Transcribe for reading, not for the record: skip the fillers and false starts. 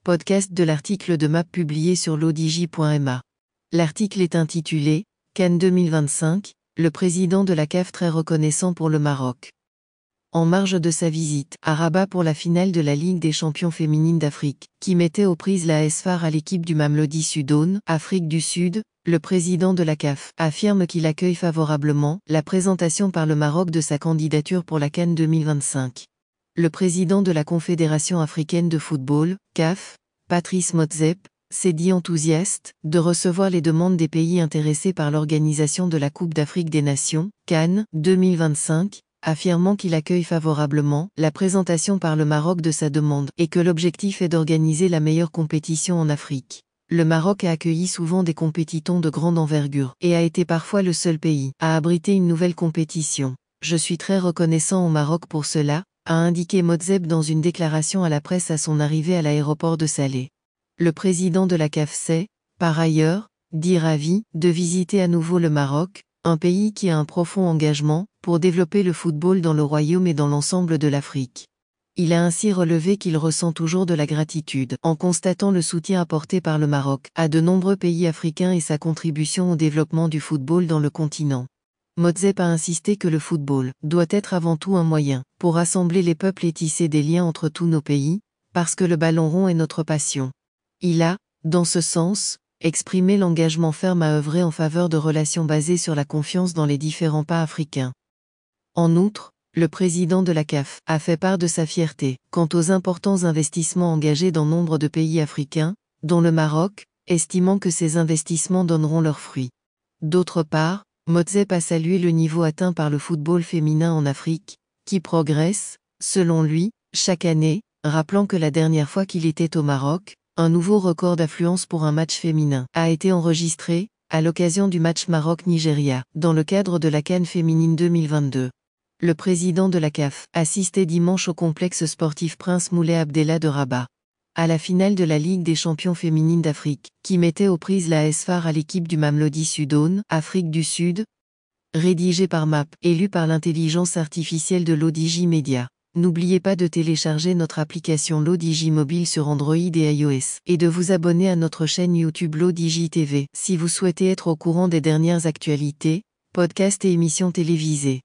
podcast de l'article de MAP publié sur l'odj.ma. L'article est intitulé « CAN 2025, le président de la CAF très reconnaissant pour le Maroc ». En marge de sa visite à Rabat pour la finale de la Ligue des champions féminines d'Afrique, qui mettait aux prises la S-Phare à l'équipe du Mamelodi Sundowns, Afrique du Sud, le président de la CAF affirme qu'il accueille favorablement la présentation par le Maroc de sa candidature pour la CAN 2025. Le président de la Confédération africaine de football, CAF, Patrice Motsepe, s'est dit enthousiaste de recevoir les demandes des pays intéressés par l'organisation de la Coupe d'Afrique des Nations, CAN 2025, affirmant qu'il accueille favorablement la présentation par le Maroc de sa demande et que l'objectif est d'organiser la meilleure compétition en Afrique. Le Maroc a accueilli souvent des compétitants de grande envergure et a été parfois le seul pays à abriter une nouvelle compétition. Je suis très reconnaissant au Maroc pour cela, a indiqué Motsepe dans une déclaration à la presse à son arrivée à l'aéroport de Salé. Le président de la CAF s'est, par ailleurs, dit ravi de visiter à nouveau le Maroc, un pays qui a un profond engagement pour développer le football dans le royaume et dans l'ensemble de l'Afrique. Il a ainsi relevé qu'il ressent toujours de la gratitude en constatant le soutien apporté par le Maroc à de nombreux pays africains et sa contribution au développement du football dans le continent. Motsepe a insisté que le football doit être avant tout un moyen pour rassembler les peuples et tisser des liens entre tous nos pays, parce que le ballon rond est notre passion. Il a, dans ce sens, exprimé l'engagement ferme à œuvrer en faveur de relations basées sur la confiance dans les différents pas africains. En outre, le président de la CAF a fait part de sa fierté quant aux importants investissements engagés dans nombre de pays africains, dont le Maroc, estimant que ces investissements donneront leurs fruits. D'autre part, Motsepe a salué le niveau atteint par le football féminin en Afrique, qui progresse, selon lui, chaque année, rappelant que la dernière fois qu'il était au Maroc, un nouveau record d'affluence pour un match féminin a été enregistré, à l'occasion du match Maroc-Nigeria, dans le cadre de la CAN féminine 2022. Le président de la CAF assistait dimanche au complexe sportif Prince Moulay Abdellah de Rabat, à la finale de la Ligue des champions féminines d'Afrique, qui mettait aux prises la S-Phare à l'équipe du Mamelodi Sundowns, Afrique du Sud. Rédigé par MAP et lu par l'intelligence artificielle de l'ODJ Media. N'oubliez pas de télécharger notre application l'ODJ Mobile sur Android et iOS, et de vous abonner à notre chaîne YouTube l'ODJ TV, si vous souhaitez être au courant des dernières actualités, podcasts et émissions télévisées.